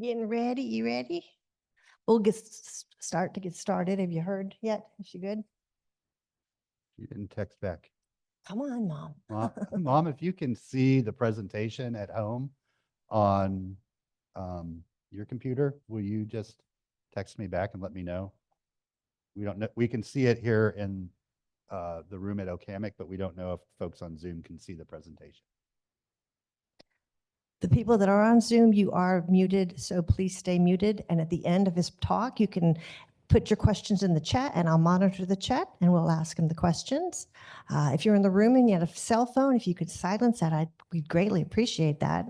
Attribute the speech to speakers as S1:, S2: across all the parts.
S1: Getting ready? You ready? We'll get started. Have you heard yet? Is she good?
S2: You didn't text back.
S1: Come on, Mom.
S2: Mom, if you can see the presentation at home on your computer, will you just text me back and let me know? We don't know. We can see it here in the room at Okamic, but we don't know if folks on Zoom can see the presentation.
S1: The people that are on Zoom, you are muted, so please stay muted. And at the end of his talk, you can put your questions in the chat and I'll monitor the chat and we'll ask him the questions. If you're in the room and you had a cell phone, if you could silence that, we'd greatly appreciate that.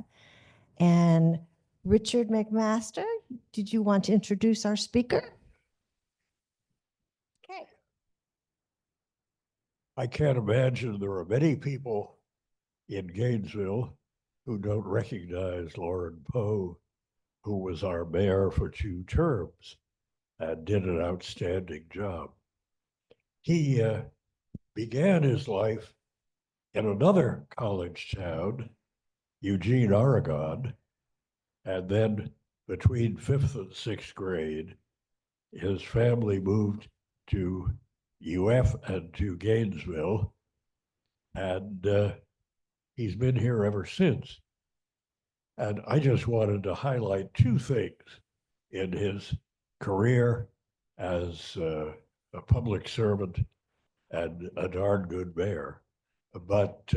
S1: And Richard MacMaster, did you want to introduce our speaker? Okay.
S3: I can't imagine there are many people in Gainesville who don't recognize Lauren Poe, who was our mayor for 2 terms and did an outstanding job. He began his life in another college town, Eugene, Oregon, and then between 5th and 6th grade, his family moved to UF and to Gainesville, and he's been here ever since. And I just wanted to highlight 2 things in his career as a public servant and a darn good mayor. But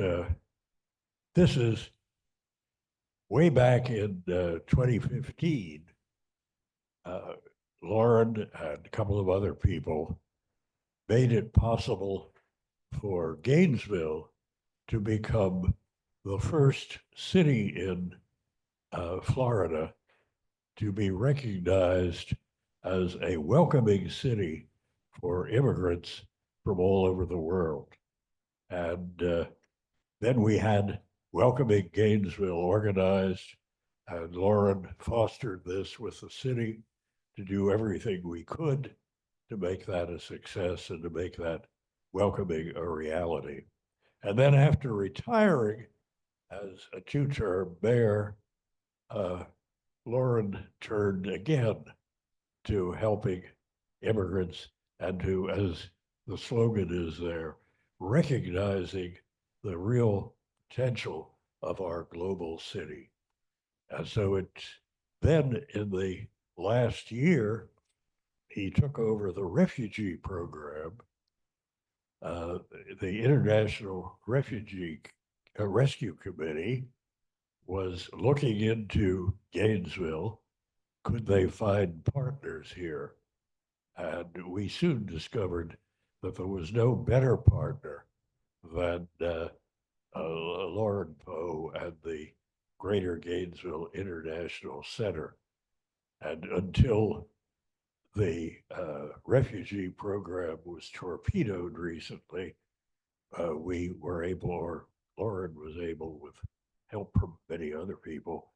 S3: this is way back in 2015. Lauren and a couple of other people made it possible for Gainesville to become the first city in Florida to be recognized as a welcoming city for immigrants from all over the world. And then we had Welcoming Gainesville organized, and Lauren fostered this with the city to do everything we could to make that a success and to make that welcoming a reality. And then after retiring as a 2-term mayor, Lauren turned again to helping immigrants and to, as the slogan is there, recognizing the real potential of our global city. And so it's then in the last year, he took over the refugee program. The International Refugee Rescue Committee was looking into Gainesville. Could they find partners here? And we soon discovered that there was no better partner than Lauren Poe and the Greater Gainesville International Center. And until the refugee program was torpedoed recently, we were able, or Lauren was able, with help from many other people,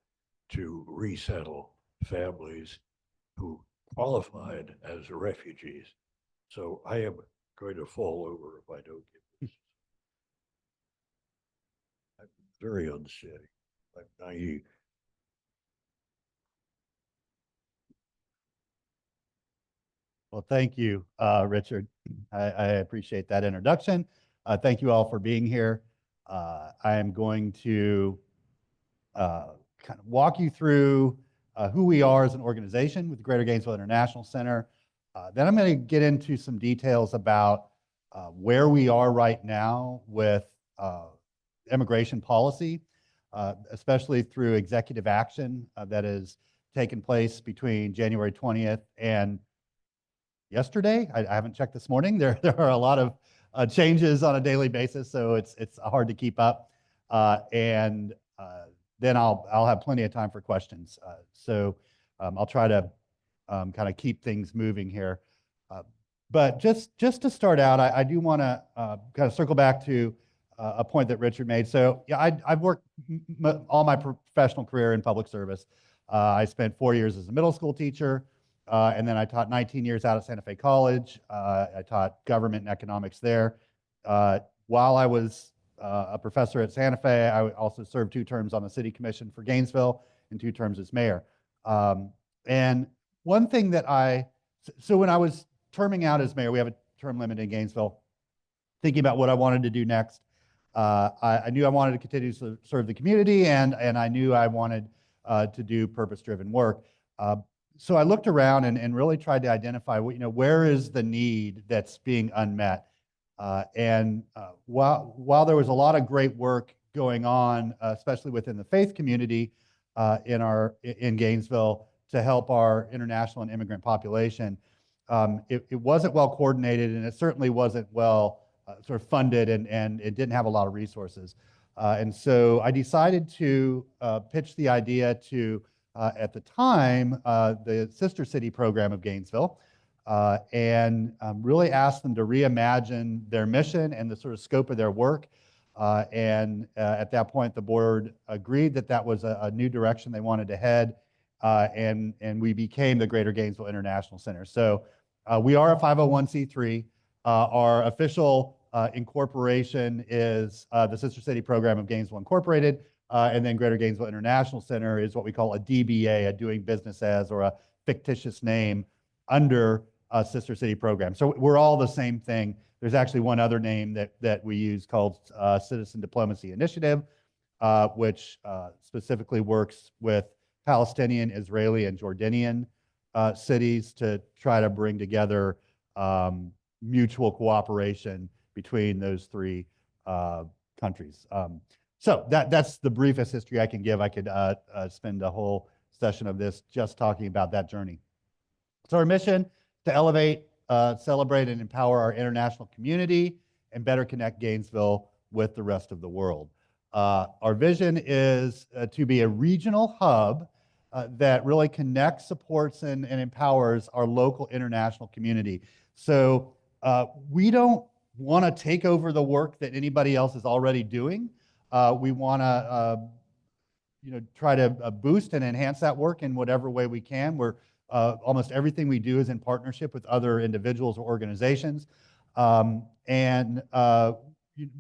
S3: to resettle families who qualified as refugees. So I am going to fall over if I don't get this. I'm very unsteady. I'm naive.
S2: Well, thank you, Richard. I appreciate that introduction. Thank you all for being here. I am going to kind of walk you through who we are as an organization with the Greater Gainesville International Center. Then I'm going to get into some details about where we are right now with immigration policy, especially through executive action that has taken place between January 20th and yesterday. I haven't checked this morning. There are a lot of changes on a daily basis, so it's hard to keep up. And then I'll have plenty of time for questions. So I'll try to kind of keep things moving here. But just to start out, I do want to kind of circle back to a point that Richard made. So yeah, I've worked all my professional career in public service. I spent 4 years as a middle school teacher. And then I taught 19 years out at Santa Fe College. I taught government and economics there. While I was a professor at Santa Fe, I also served 2 terms on the city commission for Gainesville and 2 terms as mayor. And one thing that so when I was terming out as mayor, we have a term limit in Gainesville, thinking about what I wanted to do next. I knew I wanted to continue to serve the community, and I knew I wanted to do purpose-driven work. So I looked around and really tried to identify, where is the need that's being unmet. While there was a lot of great work going on, especially within the faith community in Gainesville to help our international and immigrant population, it wasn't well coordinated, and it certainly wasn't well sort of funded, and it didn't have a lot of resources. And so I decided to pitch the idea to, at the time, the Sister City program of Gainesville, and really asked them to reimagine their mission and the sort of scope of their work. At that point, the board agreed that that was a new direction they wanted to head, and we became the Greater Gainesville International Center. So we are a 501c3. Our official incorporation is the Sister City Program of Gainesville Incorporated, and then Greater Gainesville International Center is what we call a DBA, a doing business as, or a fictitious name under a Sister City Program. So we're all the same thing. There's actually one other name that we use called Citizen Diplomacy Initiative, which specifically works with Palestinian, Israeli, and Jordanian cities to try to bring together mutual cooperation between those three countries. So that's the briefest history I can give. I could spend a whole session of this just talking about that journey. So our mission: to elevate, celebrate, and empower our international community and better connect Gainesville with the rest of the world. Our vision is to be a regional hub that really connects, supports, and empowers our local international community. So we don't want to take over the work that anybody else is already doing. We want to try to boost and enhance that work in whatever way we can. We're almost everything we do is in partnership with other individuals or organizations.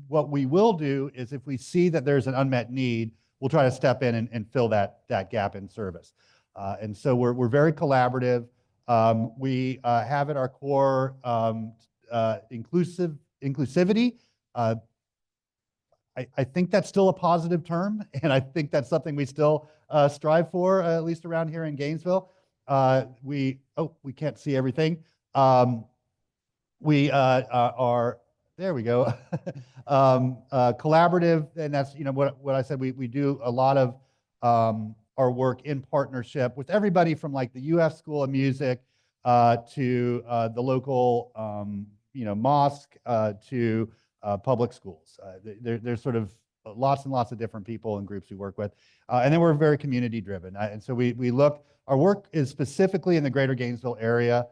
S2: What we will do is, if we see that there's an unmet need, we'll try to step in and fill that gap in service. And so we're very collaborative. We have at our core inclusivity. I think that's still a positive term, and I think that's something we still strive for, at least around here in Gainesville. We can't see everything. We are, there we go, collaborative, and that's what I said. We do a lot of our work in partnership with everybody from like the UF School of Music to the local mosque to public schools. There's sort of lots and lots of different people and groups we work with. And then we're very community driven. And so we look, our work is specifically in the Greater Gainesville area.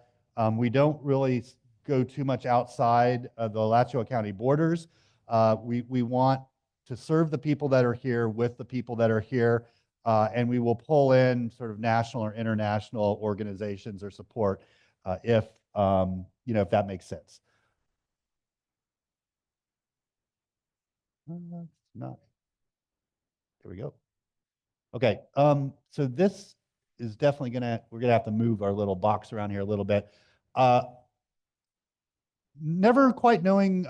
S2: We don't really go too much outside of the Alachua County borders. We want to serve the people that are here with the people that are here. And we will pull in sort of national or international organizations or support if that makes sense. Not. There we go. Okay. So this is definitely we're gonna have to move our little box around here a little bit. Never quite knowing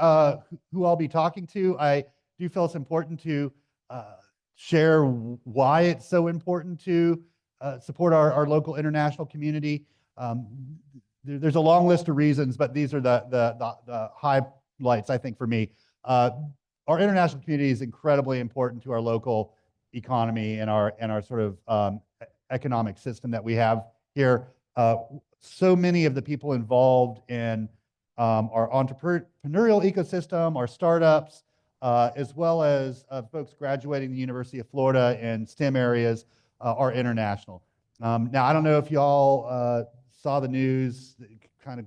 S2: who I'll be talking to, I do feel it's important to share why it's so important to support our local international community. There's a long list of reasons, but these are the highlights, I think, for me. Our international community is incredibly important to our local economy and our sort of economic system that we have here. So many of the people involved in our entrepreneurial ecosystem, our startups, as well as folks graduating the University of Florida in STEM areas are international. Now, I don't know if y'all saw the news that kind of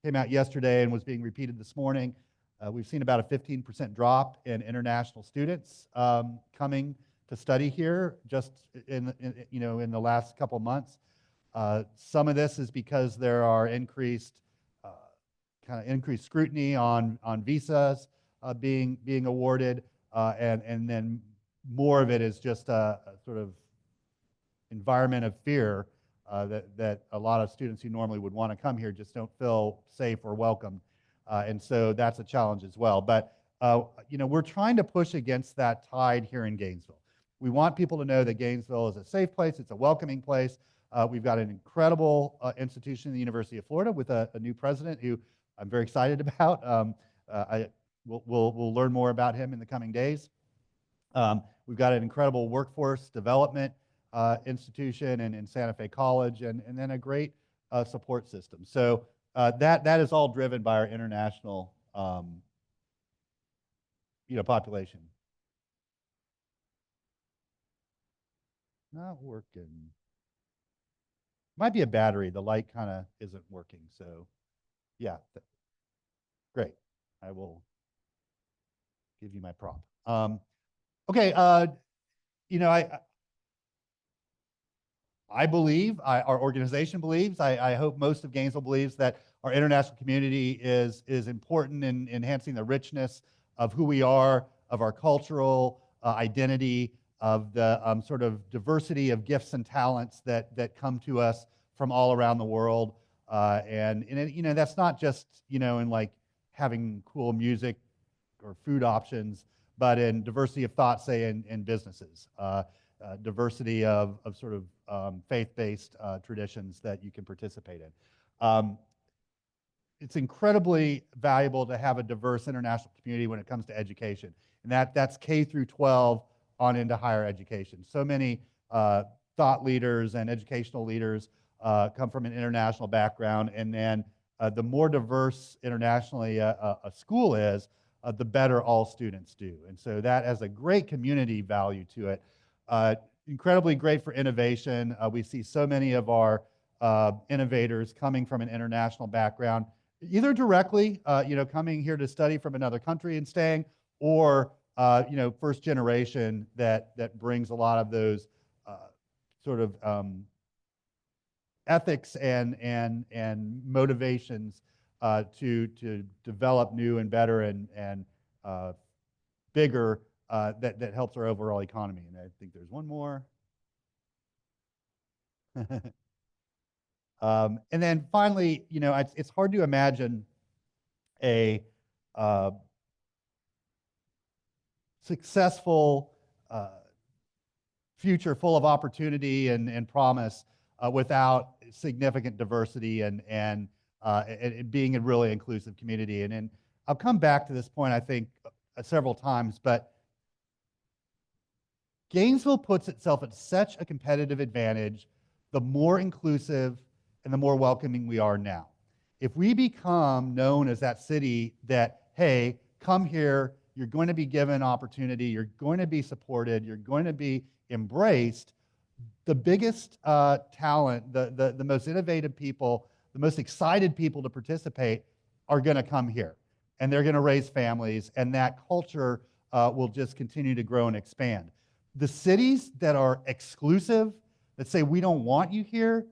S2: came out yesterday and was being repeated this morning. We've seen about a 15% drop in international students coming to study here just in the last couple months. Some of this is because there are increased scrutiny on visas being awarded, and then more of it is just a sort of environment of fear that a lot of students who normally would want to come here just don't feel safe or welcome. And so that's a challenge as well. But we're trying to push against that tide here in Gainesville. We want people to know that Gainesville is a safe place. It's a welcoming place. We've got an incredible institution in the University of Florida with a new president who I'm very excited about. We'll learn more about him in the coming days. We've got an incredible workforce development institution in Santa Fe College, and then a great support system. So that is all driven by our international population. Not working. Might be a battery. The light kind of isn't working. So yeah, great. I will give you my prop. Okay, I believe, our organization believes, I hope most of Gainesville believes that our international community is important in enhancing the richness of who we are, of our cultural identity, of the sort of diversity of gifts and talents that come to us from all around the world. And that's not just, in like having cool music or food options, but in diversity of thought, say in businesses, diversity of sort of faith-based traditions that you can participate in. It's incredibly valuable to have a diverse international community when it comes to education, and that's K through 12 on into higher education. So many thought leaders and educational leaders come from an international background, and then the more diverse internationally a school is, the better all students do. And so that has a great community value to it. Incredibly great for innovation. We see so many of our innovators coming from an international background, either directly, coming here to study from another country and staying, or first generation that brings a lot of those sort of ethics and motivations to develop new and better and bigger that helps our overall economy. And I think there's one more. And then finally, it's hard to imagine a successful future full of opportunity and promise without significant diversity and being a really inclusive community. And I'll come back to this point, I think, several times, but Gainesville puts itself at such a competitive advantage the more inclusive and the more welcoming we are now. If we become known as that city that, hey, come here, you're going to be given opportunity, you're going to be supported, you're going to be embraced, the biggest talent, the most innovative people, the most excited people to participate are going to come here. And they're going to raise families, and that culture will just continue to grow and expand. The cities that are exclusive, that say we don't want you here,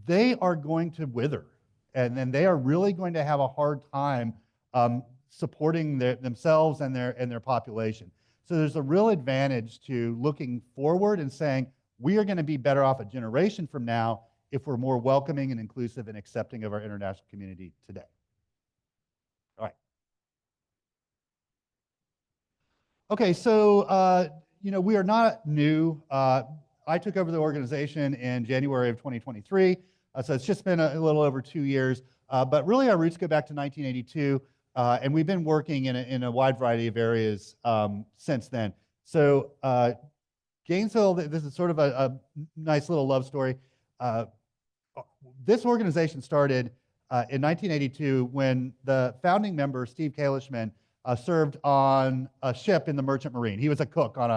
S2: they are going to wither. And then they are really going to have a hard time supporting themselves and their population. So there's a real advantage to looking forward and saying, we are going to be better off a generation from now if we're more welcoming and inclusive and accepting of our international community today. All right. Okay, so we are not new. I took over the organization in January of 2023, so it's just been a little over 2 years. But really, our roots go back to 1982, and we've been working in a wide variety of areas since then. So Gainesville, this is sort of a nice little love story. This organization started in 1982 when the founding member, Steve Kalishman, served on a ship in the Merchant Marine. He was a cook on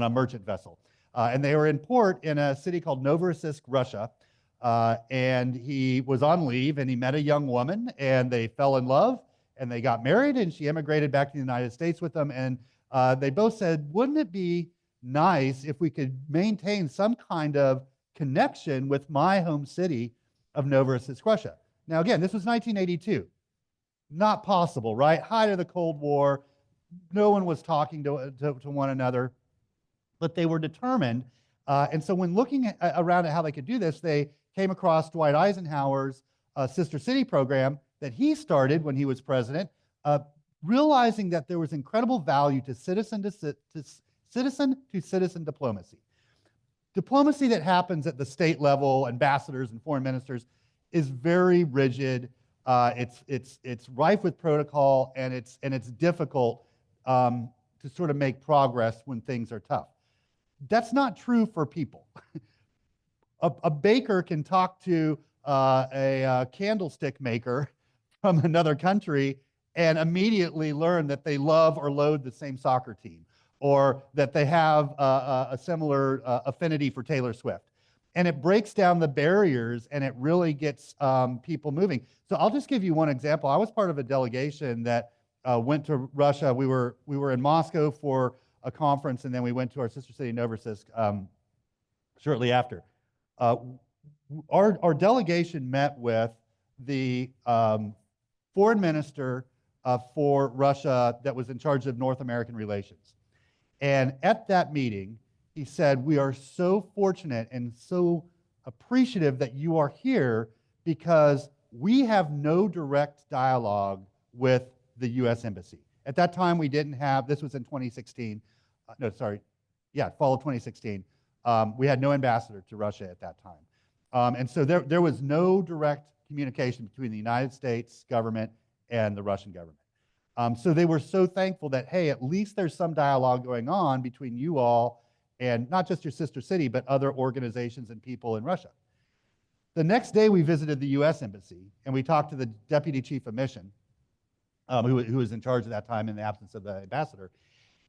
S2: a merchant vessel. And they were in port in a city called Novorossiysk, Russia. And he was on leave, and he met a young woman, and they fell in love, and they got married, and she immigrated back to the United States with them. And they both said, wouldn't it be nice if we could maintain some kind of connection with my home city of Novorossiysk, Russia? Now, again, this was 1982. Not possible, right? Height of the Cold War. No one was talking to one another. But they were determined, And so when looking around at how they could do this, they came across Dwight Eisenhower's Sister City program that he started when he was president, realizing that there was incredible value to citizen to citizen diplomacy. Diplomacy that happens at the state level, ambassadors and foreign ministers, is very rigid. It's rife with protocol, and it's difficult to sort of make progress when things are tough. That's not true for people. A baker can talk to a candlestick maker from another country and immediately learn that they love or loathe the same soccer team, or that they have a similar affinity for Taylor Swift. And it breaks down the barriers, and it really gets people moving. So I'll just give you one example. I was part of a delegation that went to Russia. We were in Moscow for a conference, and then we went to our sister city, Novorossiysk, shortly after. Our delegation met with the foreign minister for Russia that was in charge of North American relations. And at that meeting, he said, "We are so fortunate and so appreciative that you are here, because we have no direct dialogue with the U.S. Embassy." At that time, we didn't have, this was in 2016. Fall of 2016. We had no ambassador to Russia at that time. And so there was no direct communication between the United States government and the Russian government. So they were so thankful that, hey, at least there's some dialogue going on between you all and not just your sister city, but other organizations and people in Russia. The next day, we visited the U.S. Embassy, and we talked to the deputy chief of mission, who was in charge at that time in the absence of the ambassador.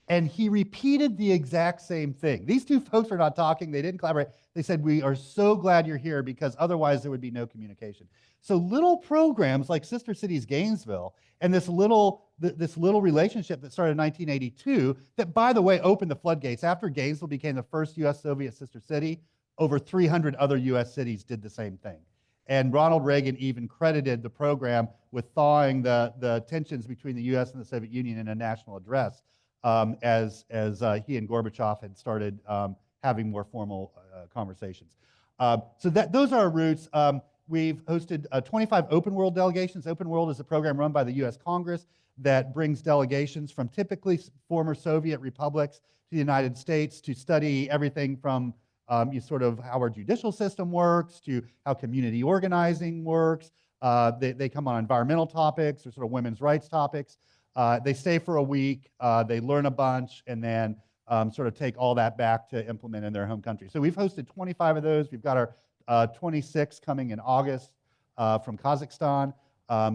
S2: And he repeated the exact same thing. These two folks are not talking. They didn't collaborate. They said, "We are so glad you're here, because otherwise there would be no communication." So little programs like Sister Cities Gainesville and this little relationship that started in 1982, that, by the way, opened the floodgates. After Gainesville became the first U.S. Soviet sister city, over 300 other U.S. cities did the same thing. And Ronald Reagan even credited the program with thawing the tensions between the U.S. and the Soviet Union in a national address, as he and Gorbachev had started having more formal conversations. So those are our roots. We've hosted 25 Open World delegations. Open World is a program run by the U.S. Congress that brings delegations from typically former Soviet republics to the United States to study everything from sort of how our judicial system works to how community organizing works. They come on environmental topics or sort of women's rights topics. They stay for a week, they learn a bunch, and then sort of take all that back to implement in their home country. So we've hosted 25 of those. We've got our 26 coming in August from Kazakhstan.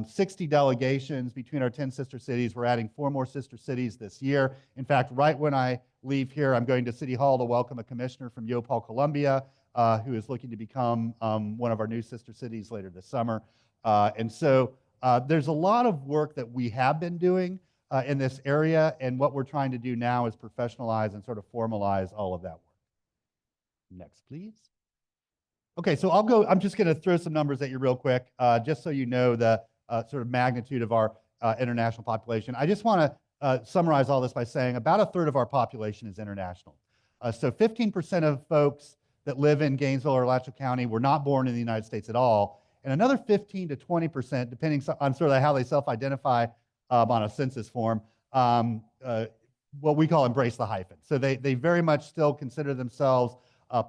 S2: 60 delegations between our 10 sister cities. We're adding 4 more sister cities this year. In fact, right when I leave here, I'm going to City Hall to welcome a commissioner from Yopal, Colombia, who is looking to become one of our new sister cities later this summer. And so there's a lot of work that we have been doing in this area, and what we're trying to do now is professionalize and sort of formalize all of that work. Next, please. Okay, so I'm just going to throw some numbers at you real quick, just so you know the sort of magnitude of our international population. I just want to summarize all this by saying about a third of our population is international. So 15% of folks that live in Gainesville or Alachua County were not born in the United States at all, and another 15 to 20%, depending on sort of how they self-identify on a census form, what we call embrace the hyphen. So they very much still consider themselves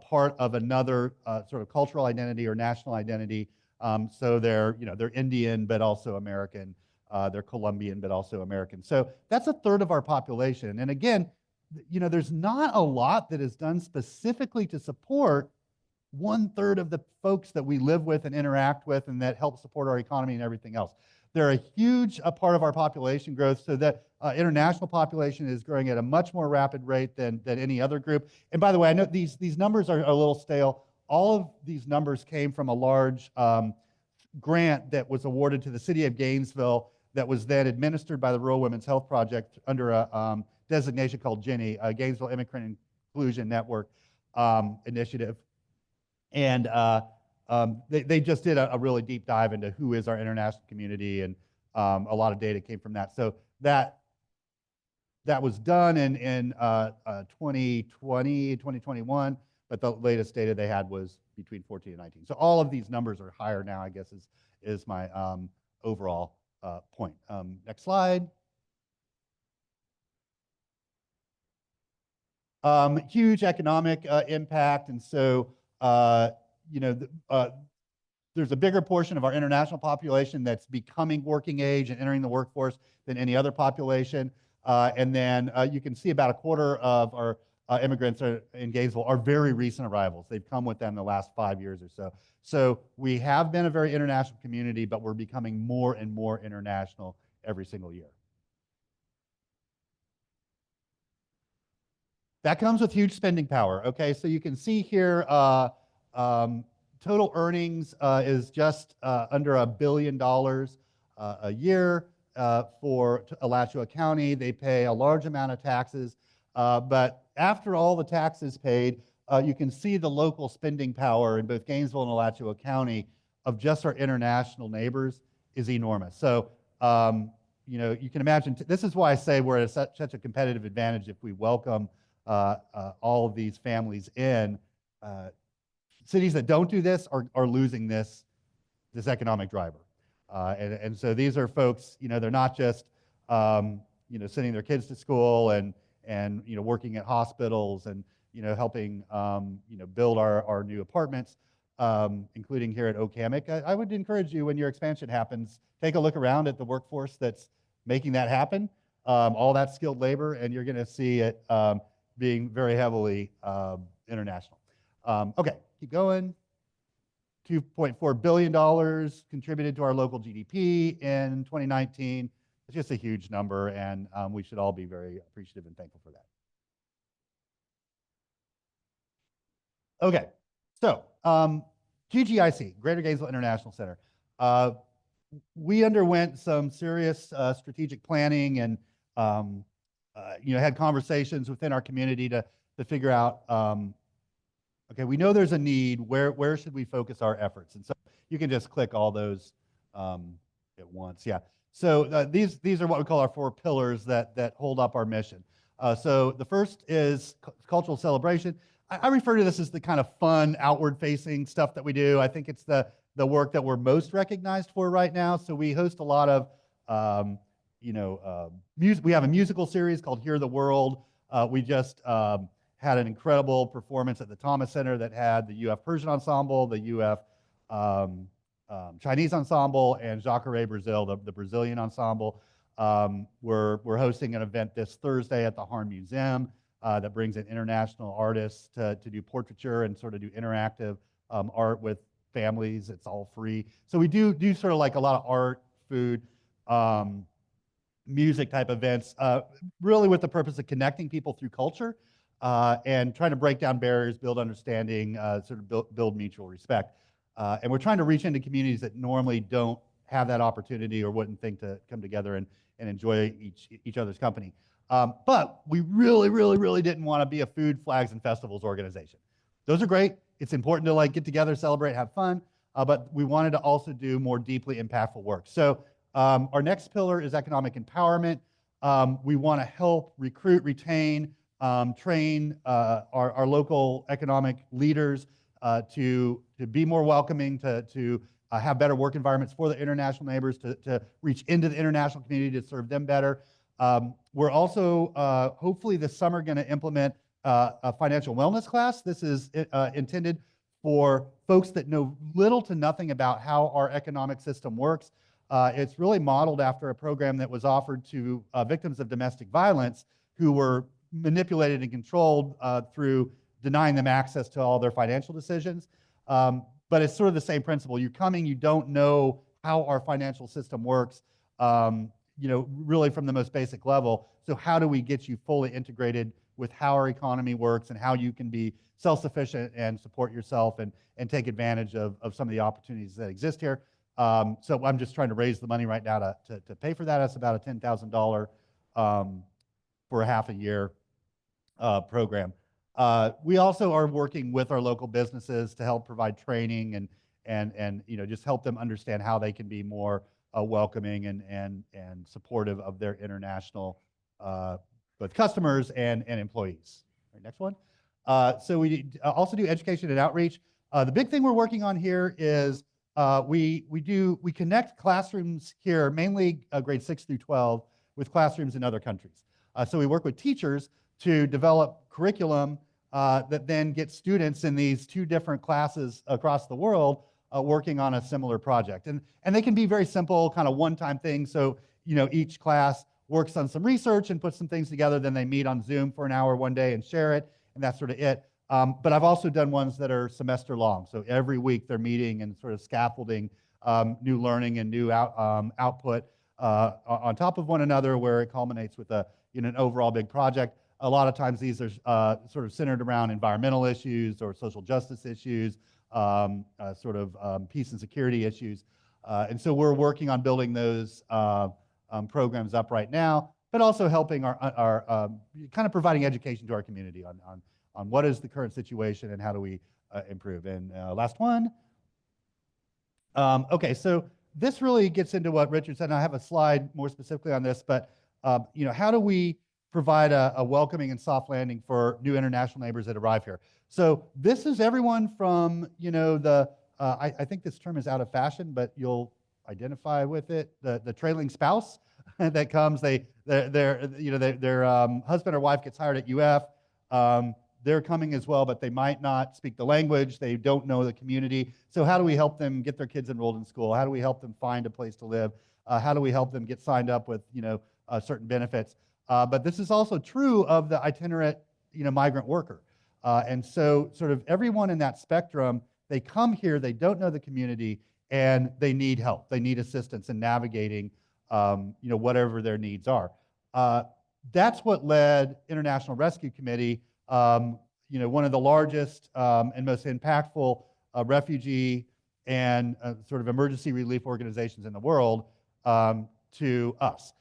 S2: part of another sort of cultural identity or national identity. So they're Indian, but also American. They're Colombian, but also American. So that's a third of our population. And again, there's not a lot that is done specifically to support 1/3 of the folks that we live with and interact with and that help support our economy and everything else. They're a huge part of our population growth, so that international population is growing at a much more rapid rate than any other group. And by the way, I know these numbers are a little stale. All of these numbers came from a large grant that was awarded to the city of Gainesville that was then administered by the Rural Women's Health Project under a designation called GINI, Gainesville Immigrant Inclusion Network initiative. And they just did a really deep dive into who is our international community, and a lot of data came from that. So that was done in 2020, 2021, but the latest data they had was between 14 and 19. So all of these numbers are higher now, I guess, is my overall point. Next slide. Huge economic impact, and so there's a bigger portion of our international population that's becoming working age and entering the workforce than any other population. And then you can see about a quarter of our immigrants in Gainesville are very recent arrivals. They've come within the last 5 years or so. So we have been a very international community, but we're becoming more and more international every single year. That comes with huge spending power. Okay, so you can see here total earnings is just under $1 billion a year for Alachua County. They pay a large amount of taxes, but after all the taxes paid, you can see the local spending power in both Gainesville and Alachua County of just our international neighbors is enormous. So you can imagine, this is why I say we're at such a competitive advantage if we welcome all of these families in. Cities that don't do this are losing this economic driver. And so these are folks, they're not just, sending their kids to school and working at hospitals and, helping, build our new apartments, including here at Okamic. I would encourage you when your expansion happens, take a look around at the workforce that's making that happen, all that skilled labor, and you're going to see it being very heavily international. Okay, keep going. $2.4 billion contributed to our local GDP in 2019. It's just a huge number, and we should all be very appreciative and thankful for that. Okay, so GGIC, Greater Gainesville International Center. We underwent some serious strategic planning and had conversations within our community to figure out, okay, we know there's a need. Where should we focus our efforts? And so you can just click all those at once. Yeah. So these are what we call our 4 pillars that hold up our mission. So the first is cultural celebration. I refer to this as the kind of fun, outward-facing stuff that we do. I think it's the work that we're most recognized for right now. So we host a lot of music. We have a musical series called Hear the World. We just had an incredible performance at the Thomas Center that had the UF Persian Ensemble, the UF Chinese Ensemble, and Jacare Brazil, the Brazilian Ensemble. We're hosting an event this Thursday at the Harn Museum that brings in international artists to do portraiture and sort of do interactive art with families. It's all free. So we do sort of like a lot of art, food, music type events, really with the purpose of connecting people through culture and trying to break down barriers, build understanding, sort of build mutual respect. And we're trying to reach into communities that normally don't have that opportunity or wouldn't think to come together and enjoy each other's company. But we really, really, really didn't want to be a food, flags, and festivals organization. Those are great. It's important to get together, celebrate, have fun. But we wanted to also do more deeply impactful work. So our next pillar is economic empowerment. We want to help recruit, retain, train our local economic leaders to be more welcoming, to have better work environments for the international neighbors, to reach into the international community to serve them better. We're also, hopefully this summer, going to implement a financial wellness class. This is intended for folks that know little to nothing about how our economic system works. It's really modeled after a program that was offered to victims of domestic violence who were manipulated and controlled through denying them access to all their financial decisions. But it's sort of the same principle. You're coming, you don't know how our financial system works, really from the most basic level. So how do we get you fully integrated with how our economy works and how you can be self-sufficient and support yourself and take advantage of some of the opportunities that exist here. So I'm just trying to raise the money right now to pay for that. That's about a $10,000 for a half a year program. We also are working with our local businesses to help provide training and just help them understand how they can be more welcoming and supportive of their international both customers and employees. All right, next one. So we also do education and outreach. The big thing we're working on here is we connect classrooms here, mainly grades 6 through 12, with classrooms in other countries. So we work with teachers to develop curriculum that then gets students in these 2 different classes across the world working on a similar project. And they can be very simple, kind of one-time things. So, you know, each class works on some research and puts some things together, then they meet on Zoom for an hour one day and share it, and that's sort of it. But I've also done ones that are semester long. So every week they're meeting and sort of scaffolding new learning and new output on top of one another, where it culminates with an overall big project. A lot of times these are sort of centered around environmental issues or social justice issues, peace and security issues. And so we're working on building those programs up right now, but also helping our kind of providing education to our community on what is the current situation and how do we improve. And last one. Okay, so this really gets into what Richard said, and I have a slide more specifically on this, but how do we provide a welcoming and soft landing for new international neighbors that arrive here? So this is everyone from, I think this term is out of fashion, but you'll identify with it, the trailing spouse that comes, their husband or wife gets hired at UF, they're coming as well, but they might not speak the language, they don't know the community. So how do we help them get their kids enrolled in school? How do we help them find a place to live? How do we help them get signed up with, certain benefits? But this is also true of the itinerant, migrant worker. And so sort of everyone in that spectrum, they come here, they don't know the community, and they need help. They need assistance in navigating, whatever their needs are. That's what led International Rescue Committee, one of the largest and most impactful refugee and sort of emergency relief organizations in the world, to us.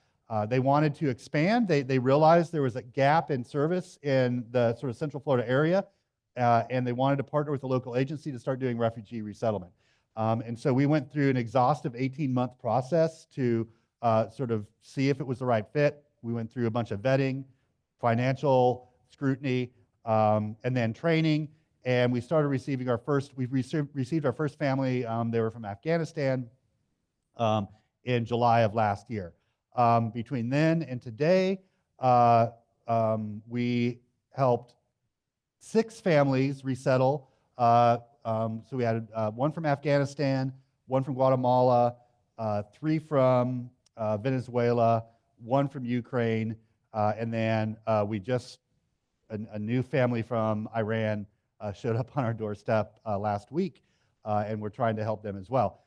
S2: They wanted to expand. They realized there was a gap in service in the sort of Central Florida area, and they wanted to partner with a local agency to start doing refugee resettlement. And so we went through an exhaustive 18-month process to sort of see if it was the right fit. We went through a bunch of vetting, financial scrutiny, and then training. And we started receiving we've received our first family. They were from Afghanistan in July of last year. Between then and today, we helped 6 families resettle. So we had one from Afghanistan, one from Guatemala, 3 from Venezuela, 1 from Ukraine, and then a new family from Iran showed up on our doorstep last week, and we're trying to help them as well.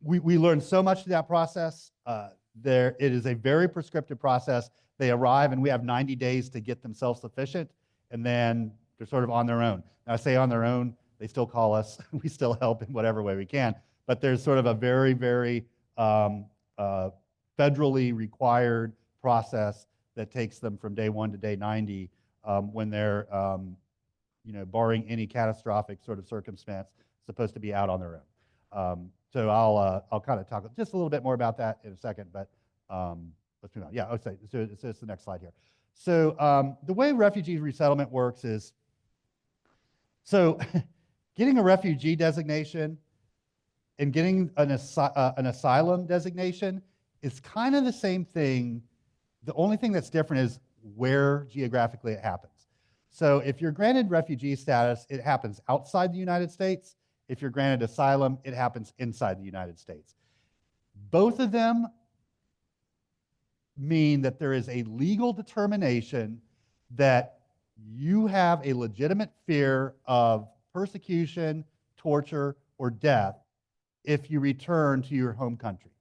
S2: We learned so much through that process. It is a very prescriptive process. They arrive, and we have 90 days to get them self-sufficient, and then they're sort of on their own. Now, I say on their own, they still call us. We still help in whatever way we can, but there's sort of a very, very federally required process that takes them from day 1 to day 90 when they're, barring any catastrophic sort of circumstance, supposed to be out on their own. So I'll kind of talk just a little bit more about that in a second, but let's move on. Yeah, okay, so it's the next slide here. So the way refugee resettlement works is, so getting a refugee designation and getting an asylum designation is kind of the same thing. The only thing that's different is where geographically it happens. So if you're granted refugee status, it happens outside the United States. If you're granted asylum, it happens inside the United States. Both of them mean that there is a legal determination that you have a legitimate fear of persecution, torture, or death if you return to your home country.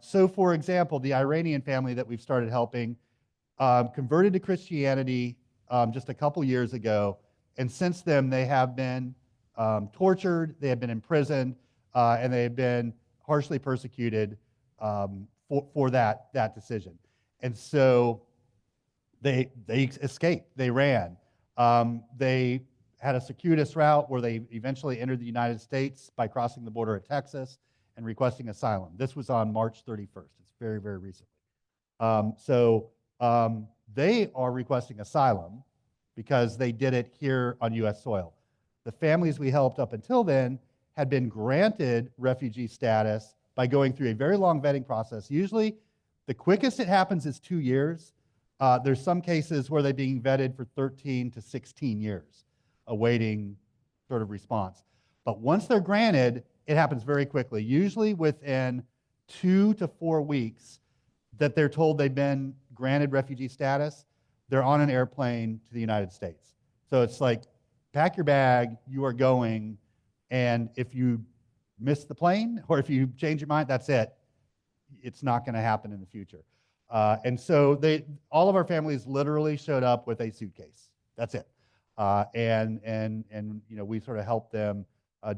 S2: So for example, the Iranian family that we've started helping converted to Christianity just a couple years ago, and since then they have been tortured, they have been imprisoned, and they have been harshly persecuted for that decision. And so they escaped, they ran. They had a circuitous route where they eventually entered the United States by crossing the border at Texas and requesting asylum. This was on March 31st. It's very, very recently. So they are requesting asylum. because they did it here on U.S. soil. The families we helped up until then had been granted refugee status by going through a very long vetting process. Usually, the quickest it happens is 2 years. There's some cases where they're being vetted for 13 to 16 years, awaiting sort of response. But once they're granted, it happens very quickly, usually within 2 to 4 weeks that they're told they've been granted refugee status, they're on an airplane to the United States. So it's like, pack your bag, you are going, and if you miss the plane or if you change your mind, that's it. It's not going to happen in the future. And so all of our families literally showed up with a suitcase. That's it. And we sort of helped them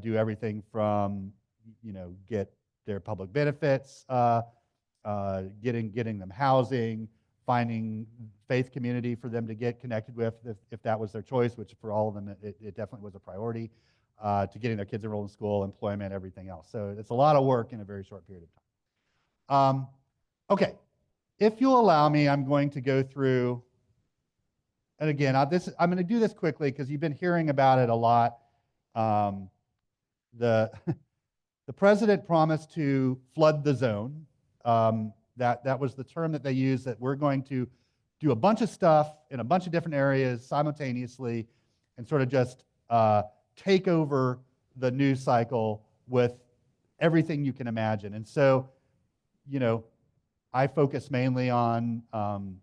S2: do everything from, get their public benefits, getting them housing, finding faith community for them to get connected with if that was their choice, which for all of them, it definitely was a priority, to getting their kids enrolled in school, employment, everything else. So it's a lot of work in a very short period of time. Okay, if you'll allow me, I'm going to go through, and again, I'm going to do this quickly because you've been hearing about it a lot. The president promised to flood the zone. That was the term that they used, that we're going to do a bunch of stuff in a bunch of different areas simultaneously and sort of just take over the news cycle with everything you can imagine. And so, I focus mainly on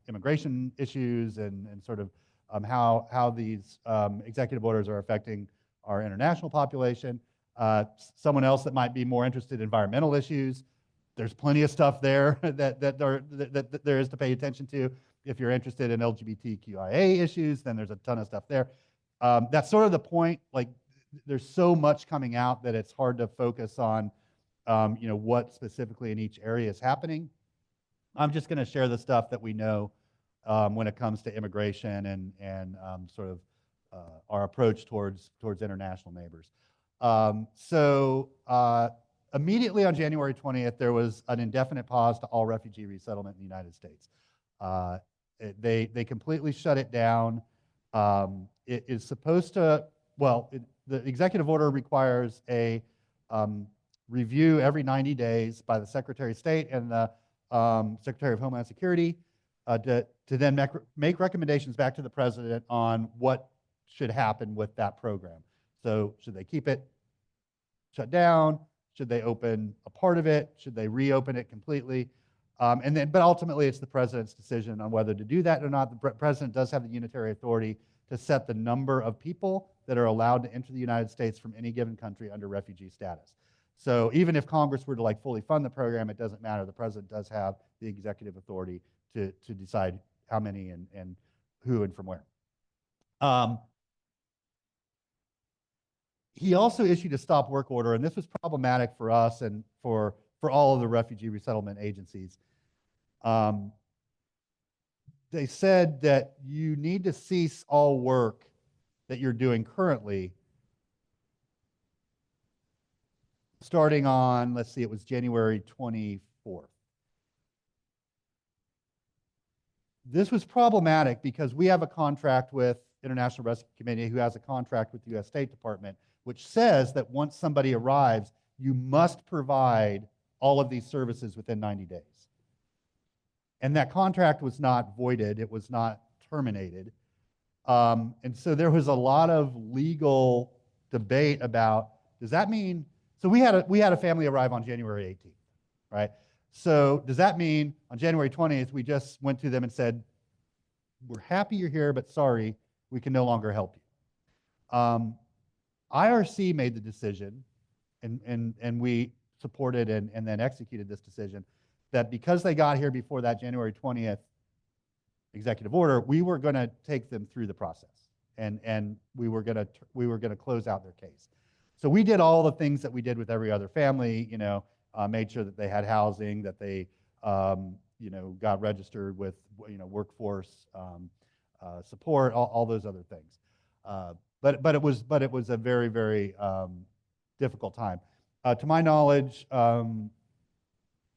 S2: immigration issues and sort of how these executive orders are affecting our international population. Someone else that might be more interested in environmental issues, there's plenty of stuff there that there is to pay attention to. If you're interested in LGBTQIA issues, then there's a ton of stuff there. That's sort of the point. Like, there's so much coming out that it's hard to focus on, what specifically in each area is happening. I'm just going to share the stuff that we know when it comes to immigration and sort of our approach towards international neighbors. Immediately on January 20th, there was an indefinite pause to all refugee resettlement in the United States. They completely shut it down. It is supposed to, the executive order requires a review every 90 days by the Secretary of State and the Secretary of Homeland Security to then make recommendations back to the president on what should happen with that program. So should they keep it shut down? Should they open a part of it? Should they reopen it completely? But ultimately, it's the president's decision on whether to do that or not. The president does have the unitary authority to set the number of people that are allowed to enter the United States from any given country under refugee status. So even if Congress were to fully fund the program, it doesn't matter. The president does have the executive authority to decide how many and who and from where. He also issued a stop work order, and this was problematic for us and for all of the refugee resettlement agencies. They said that you need to cease all work that you're doing currently starting on, let's see, it was January 24th. This was problematic because we have a contract with International Rescue Committee, who has a contract with the U.S. State Department, which says that once somebody arrives, you must provide all of these services within 90 days. And that contract was not voided, it was not terminated. And so there was a lot of legal debate about, does that mean, so we had a family arrive on January 18th, right? So does that mean on January 20th, we just went to them and said, we're happy you're here, but sorry, we can no longer help you. IRC made the decision, and we supported and then executed this decision, that because they got here before that January 20th executive order, we were going to take them through the process, and we were going to close out their case. So we did all the things that we did with every other family, made sure that they had housing, that they got registered with workforce support, all those other things. But it was a very, very difficult time. To my knowledge,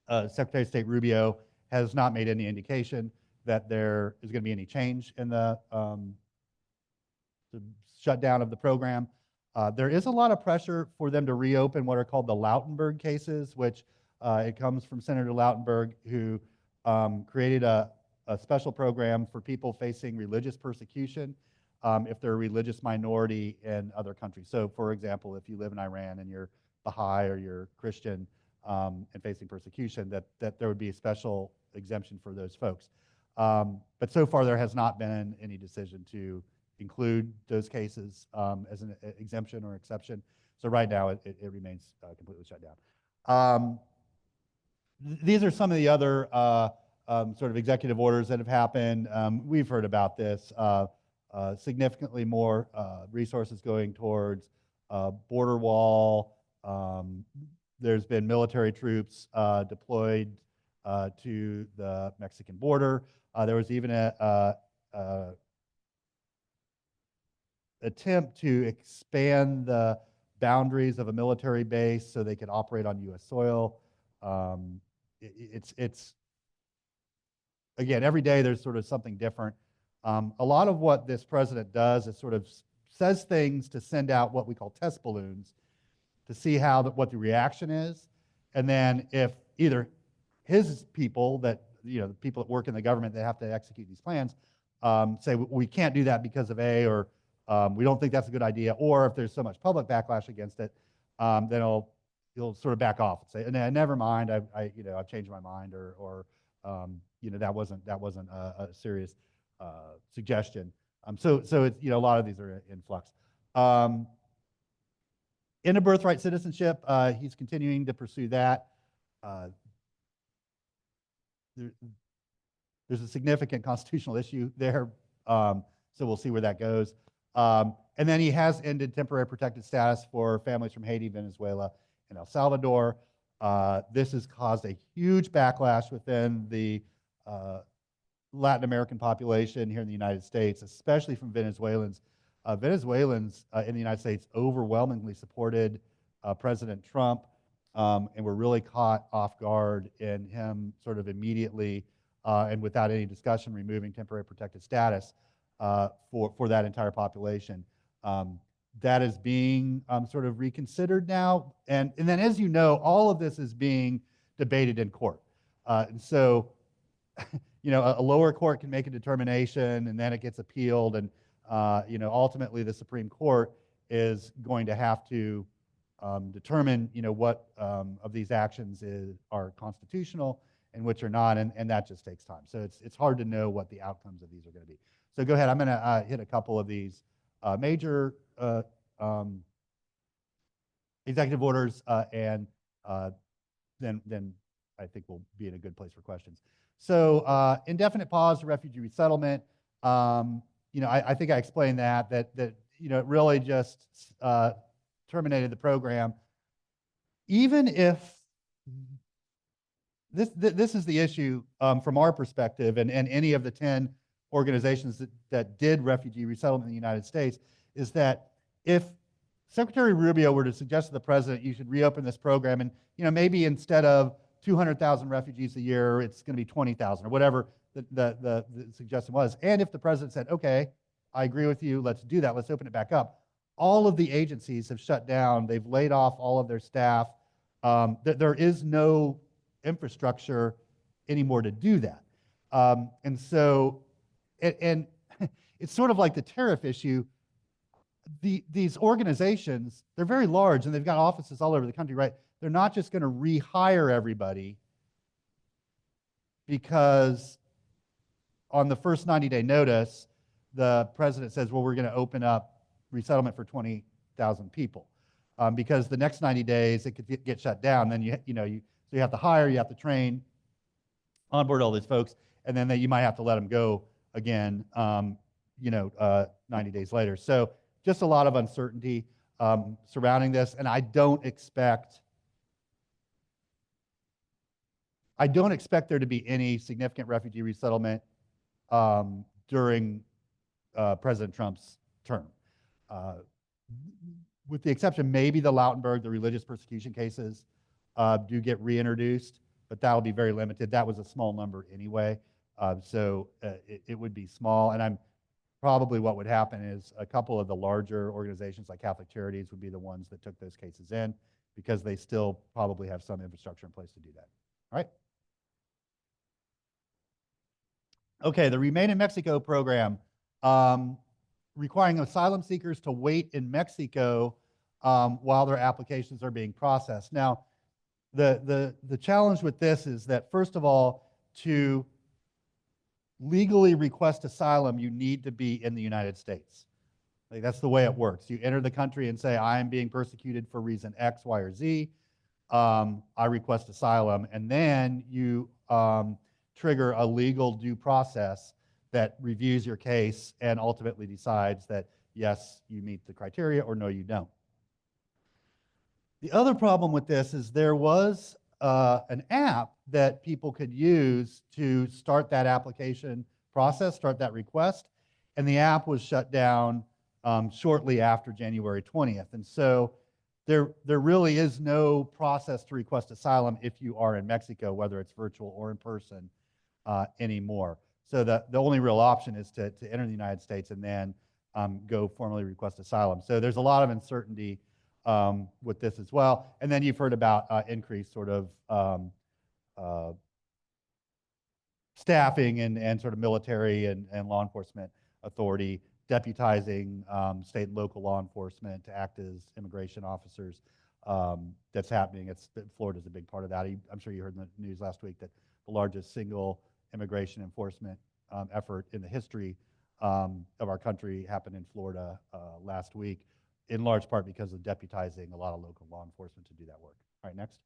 S2: Secretary of State Rubio has not made any indication that there is going to be any change in the shutdown of the program. There is a lot of pressure for them to reopen what are called the Lautenberg cases, which it comes from Senator Lautenberg, who created a special program for people facing religious persecution if they're a religious minority in other countries. So, for example, if you live in Iran and you're Baha'i or you're Christian and facing persecution, that there would be a special exemption for those folks. But so far, there has not been any decision to include those cases as an exemption or exception. So right now, it remains completely shut down. These are some of the other sort of executive orders that have happened. We've heard about this. Significantly more resources going towards border wall. There's been military troops deployed to the Mexican border. There was even a attempt to expand the boundaries of a military base so they could operate on U.S. soil. It's again, every day there's sort of something different. A lot of what this president does is sort of says things to send out what we call test balloons to see what the reaction is. And then if either his people the people that work in the government that have to execute these plans say, we can't do that because of A, or we don't think that's a good idea, or if there's so much public backlash against it, then he'll sort of back off and say, never mind, I've changed my mind, or that wasn't a serious suggestion. So it's, a lot of these are in flux. In a birthright citizenship, he's continuing to pursue that. There's a significant constitutional issue there, so we'll see where that goes. And then he has ended temporary protected status for families from Haiti, Venezuela, and El Salvador. This has caused a huge backlash within the Latin American population here in the United States, especially from Venezuelans. Venezuelans in the United States overwhelmingly supported President Trump, and were really caught off guard in him sort of immediately and without any discussion removing temporary protected status for that entire population. That is being sort of reconsidered now. And then, as you know, all of this is being debated in court. And so, a lower court can make a determination, and then it gets appealed. And, ultimately the Supreme Court is going to have to determine, what of these actions are constitutional and which are not, and that just takes time. So it's hard to know what the outcomes of these are going to be. So go ahead. I'm going to hit a couple of these major executive orders, and then I think we'll be in a good place for questions. So indefinite pause to refugee resettlement. I think I explained that it really just terminated the program. Even if this is the issue from our perspective, and any of the 10 organizations that did refugee resettlement in the United States, is that if Secretary Rubio were to suggest to the president, you should reopen this program, and maybe instead of 200,000 refugees a year, it's going to be 20,000 or whatever the suggestion was. And if the president said, okay, I agree with you, let's do that, let's open it back up, all of the agencies have shut down. They've laid off all of their staff. There is no infrastructure anymore to do that. And so, and it's sort of like the tariff issue. These organizations, they're very large, and they've got offices all over the country, right? They're not just going to rehire everybody because on the first 90-day notice, the president says, well, we're going to open up resettlement for 20,000 people, because the next 90 days it could get shut down. Then so you have to hire, you have to train, onboard all these folks, and then you might have to let them go again 90 days later. So just a lot of uncertainty surrounding this, and I don't expect there to be any significant refugee resettlement during President Trump's term. With the exception, maybe the Lautenberg, the religious persecution cases do get reintroduced, but that'll be very limited. That was a small number anyway, so it would be small, and I'm probably what would happen is a couple of the larger organizations like Catholic Charities would be the ones that took those cases in, because they still probably have some infrastructure in place to do that. All right. Okay, the Remain in Mexico program, requiring asylum seekers to wait in Mexico while their applications are being processed. Now, the challenge with this is that, first of all, to legally request asylum, you need to be in the United States. Like, that's the way it works. You enter the country and say, I am being persecuted for reason X, Y, or Z. I request asylum. And then you trigger a legal due process that reviews your case and ultimately decides that, yes, you meet the criteria, or no, you don't. The other problem with this is there was an app that people could use to start that application process, start that request, and the app was shut down shortly after January 20th. And so there really is no process to request asylum if you are in Mexico, whether it's virtual or in person anymore. So the only real option is to enter the United States and then go formally request asylum. So there's a lot of uncertainty with this as well. And then you've heard about increased sort of staffing and sort of military and law enforcement authority deputizing state and local law enforcement to act as immigration officers. That's happening. Florida's a big part of that. I'm sure you heard in the news last week that the largest single immigration enforcement effort in the history of our country happened in Florida last week, in large part because of deputizing a lot of local law enforcement to do that work. All right, next.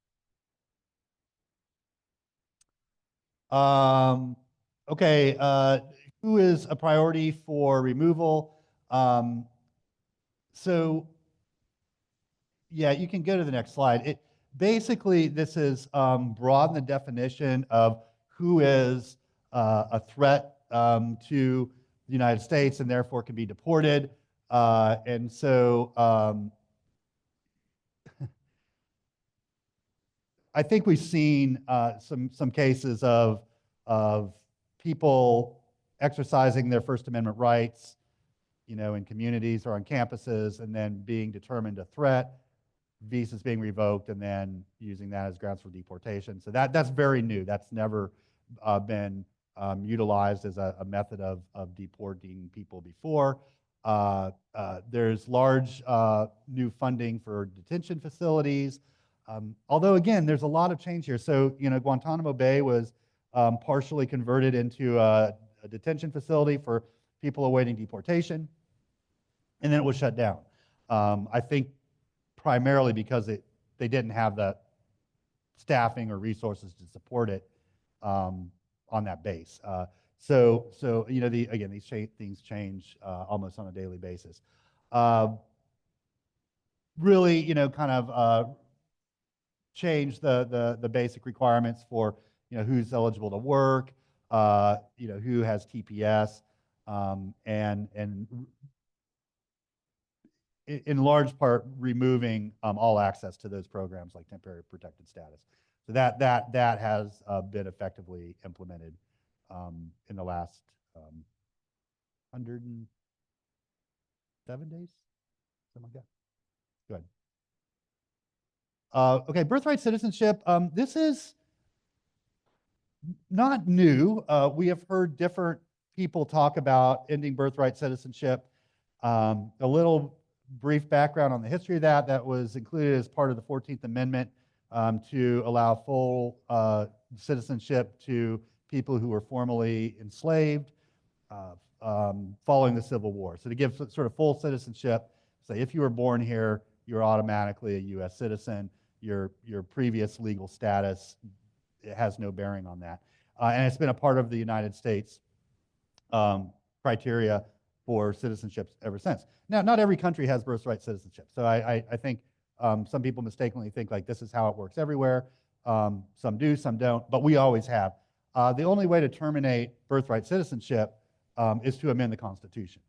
S2: Okay, who is a priority for removal? So, yeah, you can go to the next slide. Basically, this is broaden the definition of who is a threat to the United States and therefore can be deported. And so I think we've seen some cases of people exercising their First Amendment rights, in communities or on campuses, and then being determined a threat, visas being revoked, and then using that as grounds for deportation. So that's very new. That's never been utilized as a method of deporting people before. There's large new funding for detention facilities. Although, again, there's a lot of change here. So, Guantanamo Bay was partially converted into a detention facility for people awaiting deportation, and then it was shut down. I think primarily because they didn't have the staffing or resources to support it on that base. So again, these things change almost on a daily basis. Really, kind of change the basic requirements for who's eligible to work, who has TPS, and in large part removing all access to those programs like temporary protected status. So that has been effectively implemented in the last 107 days, something like that. Go ahead. Okay, birthright citizenship. This is not new. We have heard different people talk about ending birthright citizenship. A little brief background on the history of that. That was included as part of the 14th Amendment to allow full citizenship to people who were formerly enslaved following the Civil War. So to give sort of full citizenship, say if you were born here, you're automatically a U.S. citizen. Your previous legal status, it has no bearing on that. And it's been a part of the United States criteria for citizenship ever since. Now, not every country has birthright citizenship. So I think some people mistakenly think like this is how it works everywhere. Some do, some don't, but we always have. The only way to terminate birthright citizenship is to amend the Constitution.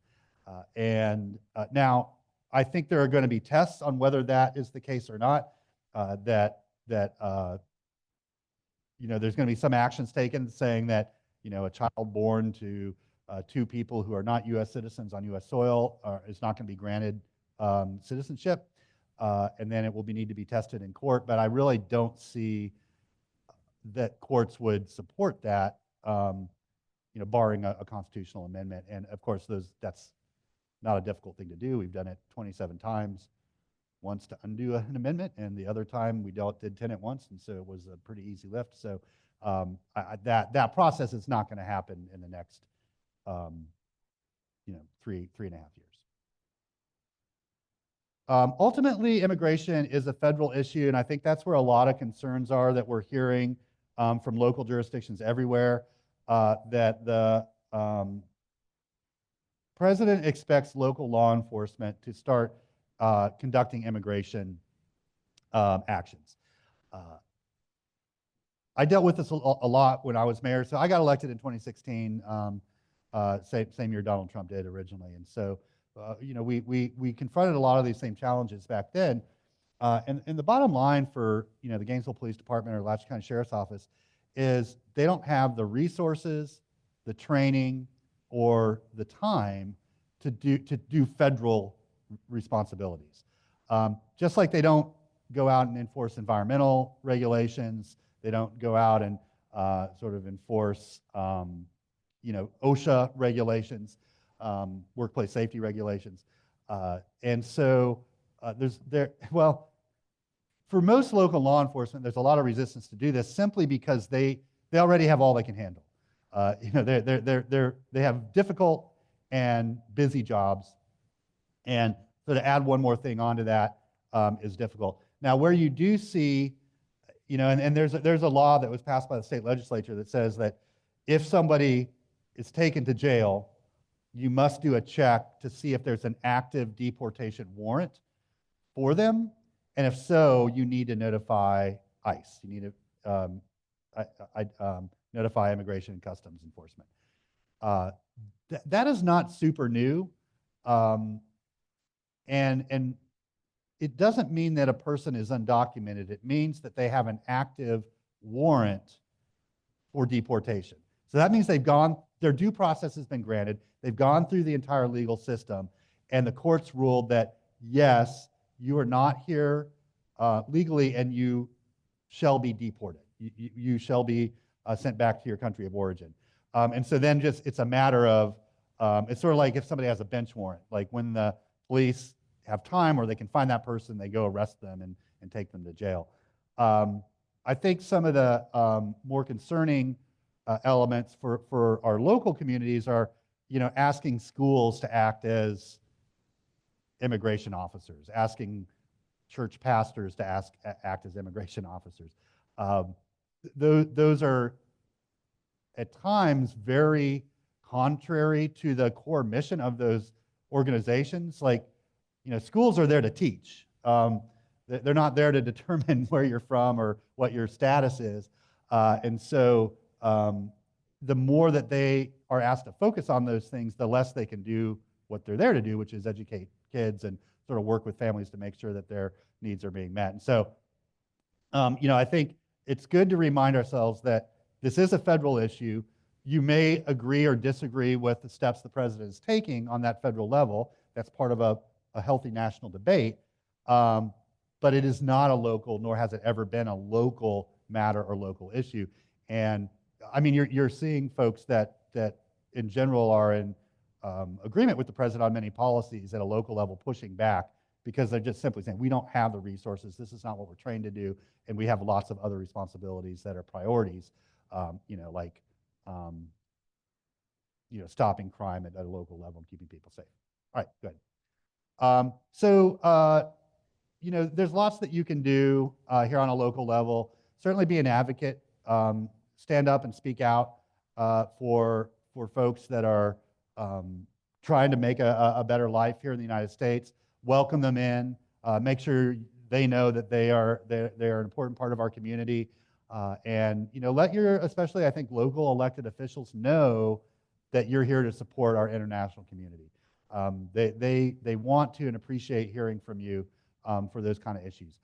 S2: Now, I think there are going to be tests on whether that is the case or not. There's going to be some actions taken saying that a child born to to people who are not U.S. citizens on U.S. soil is not going to be granted citizenship, and then it will need to be tested in court. But I really don't see that courts would support that, barring a constitutional amendment. And of course, that's not a difficult thing to do. We've done it 27 times, once to undo an amendment, and the other time we did 10 at once, and so it was a pretty easy lift. So that process is not going to happen in the next, 3.5 years. Ultimately, immigration is a federal issue, and I think that's where a lot of concerns are that we're hearing from local jurisdictions everywhere, that the president expects local law enforcement to start conducting immigration actions. I dealt with this a lot when I was mayor. So I got elected in 2016, same year Donald Trump did originally. And so, we confronted a lot of these same challenges back then. And the bottom line for, the Gainesville Police Department or Alachua County Sheriff's Office is they don't have the resources, the training, or the time to do federal responsibilities. Just like they don't go out and enforce environmental regulations, they don't go out and sort of enforce, OSHA regulations, workplace safety regulations. And so for most local law enforcement, there's a lot of resistance to do this simply because they already have all they can handle. They have difficult and busy jobs, and so to add one more thing onto that is difficult. Now, where you do see, and there's a law that was passed by the state legislature that says that if somebody is taken to jail, you must do a check to see if there's an active deportation warrant for them, and if so, you need to notify ICE. You need to notify Immigration and Customs Enforcement. That is not super new, and it doesn't mean that a person is undocumented. It means that they have an active warrant for deportation. So that means their due process has been granted, they've gone through the entire legal system, and the courts ruled that, yes, you are not here legally and you shall be deported. You shall be sent back to your country of origin. And so then it's a matter of, it's sort of like if somebody has a bench warrant, like when the police have time or they can find that person, they go arrest them and take them to jail. I think some of the more concerning elements for our local communities are, asking schools to act as immigration officers, asking church pastors to act as immigration officers. Those are at times very contrary to the core mission of those organizations. Like, schools are there to teach. They're not there to determine where you're from or what your status is. And so the more that they are asked to focus on those things, the less they can do what they're there to do, which is educate kids and sort of work with families to make sure that their needs are being met. And so, I think it's good to remind ourselves that this is a federal issue. You may agree or disagree with the steps the president is taking on that federal level. That's part of a healthy national debate. But it is not a local, nor has it ever been a local matter or local issue. And I mean, you're seeing folks that in general are in agreement with the president on many policies at a local level pushing back because they're just simply saying, we don't have the resources, this is not what we're trained to do, and we have lots of other responsibilities that are priorities, like stopping crime at a local level and keeping people safe. All right, good. There's lots that you can do here on a local level. Certainly be an advocate, stand up and speak out for folks that are trying to make a better life here in the United States. Welcome them in, make sure they know that they're an important part of our community, and let your, especially I think local elected officials, know that you're here to support our international community. They want to and appreciate hearing from you for those kind of issues.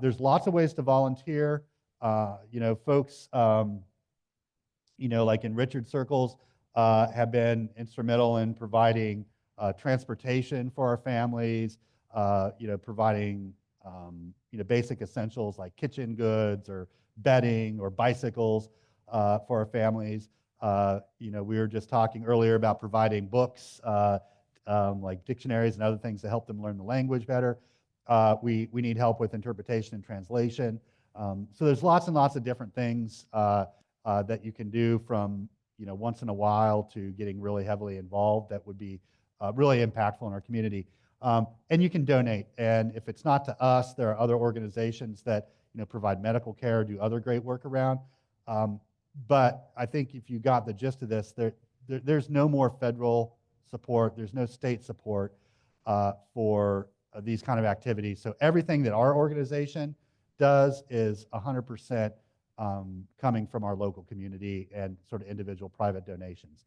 S2: There's lots of ways to volunteer. Folks, like in Richard circles, have been instrumental in providing transportation for our families, providing basic essentials like kitchen goods or bedding or bicycles for our families. We were just talking earlier about providing books like dictionaries and other things to help them learn the language better. We need help with interpretation and translation. So there's lots and lots of different things that you can do, from once in a while to getting really heavily involved, that would be really impactful in our community. And you can donate. And if it's not to us, there are other organizations that provide medical care, do other great work around. But I think if you got the gist of this, there's no more federal support. There's no state support for these kind of activities. So everything that our organization does is 100% coming from our local community and sort of individual private donations.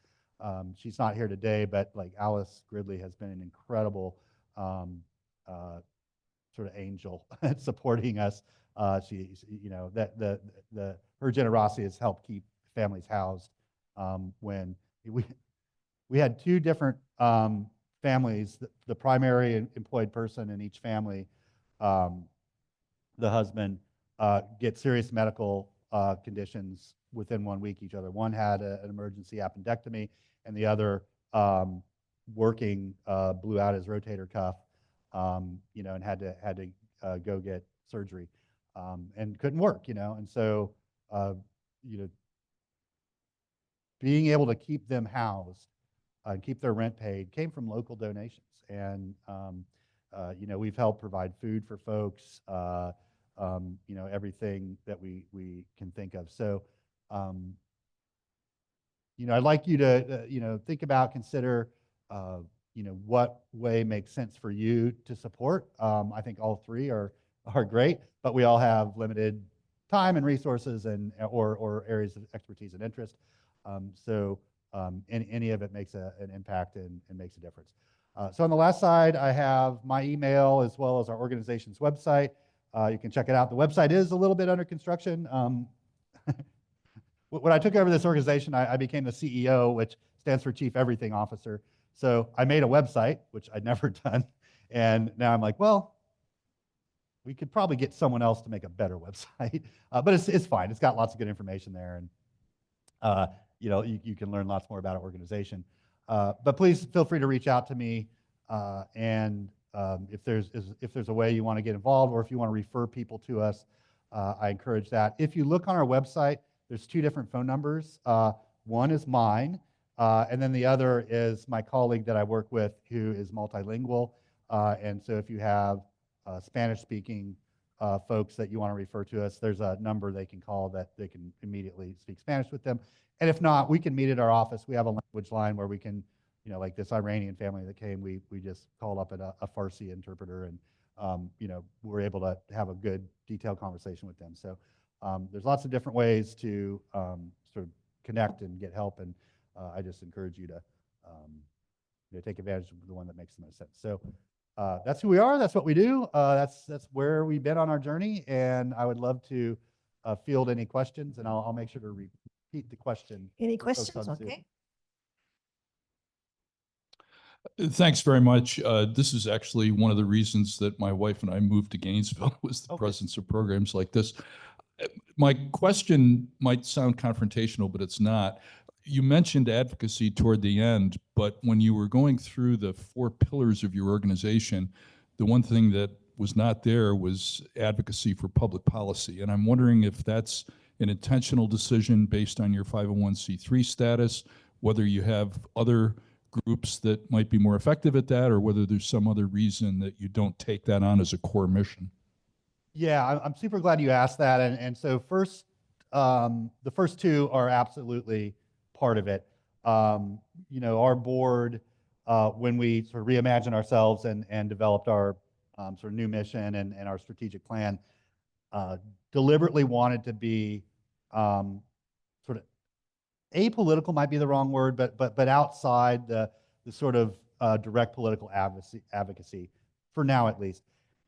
S2: She's not here today, but like Alice Gridley has been an incredible sort of angel at supporting us. She's, her generosity has helped keep families housed. When we had two different families, the primary employed person in each family, the husband, get serious medical conditions within 1 week each other. One had an emergency appendectomy, and the other, working, blew out his rotator cuff, and had to go get surgery, and couldn't work, and so, being able to keep them housed and keep their rent paid came from local donations. And, we've helped provide food for folks, everything that we can think of. So, I'd like you to, think about, consider, what way makes sense for you to support. I think all three are great, but we all have limited time and resources and or areas of expertise and interest. Any of it makes an impact and makes a difference. So on the last side, I have my email as well as our organization's website. You can check it out. The website is a little bit under construction. When I took over this organization, I became the CEO, which stands for Chief Everything Officer. So I made a website, which I'd never done. And now I'm like, well, we could probably get someone else to make a better website. But it's fine. It's got lots of good information there. And, you can learn lots more about our organization. But please feel free to reach out to me. If there's a way you want to get involved, or if you want to refer people to us, I encourage that. If you look on our website, there's two different phone numbers. One is mine, and then the other is my colleague that I work with, who is multilingual. And so if you have Spanish-speaking folks that you want to refer to us, there's a number they can call that they can immediately speak Spanish with them. And if not, we can meet at our office. We have a language line where we can, like this Iranian family that came, we just called up a Farsi interpreter, and we're able to have a good detailed conversation with them. So there's lots of different ways to sort of connect and get help, and I just encourage you to take advantage of the one that makes the most sense. So that's who we are. That's what we do. That's where we've been on our journey, and I would love to field any questions, and I'll make sure to repeat the question.
S1: Any
S2: for folks
S1: questions?
S2: on Zoom.
S1: Okay.
S4: Thanks very much. This is actually one of the reasons that my wife and I moved to Gainesville, was the
S2: Okay.
S4: presence of programs like this. My question might sound confrontational, but it's not. You mentioned advocacy toward the end, but when you were going through the 4 pillars of your organization, the one thing that was not there was advocacy for public policy. And I'm wondering if that's an intentional decision based on your 501c3 status, whether you have other groups that might be more effective at that, or whether there's some other reason that you don't take that on as a core mission.
S2: Yeah, I'm super glad you asked that. And so first, the first two are absolutely part of it. Our board, when we sort of reimagined ourselves and developed our sort of new mission and our strategic plan, deliberately wanted to be sort of apolitical, might be the wrong word, but outside the sort of direct political advocacy, for now at least.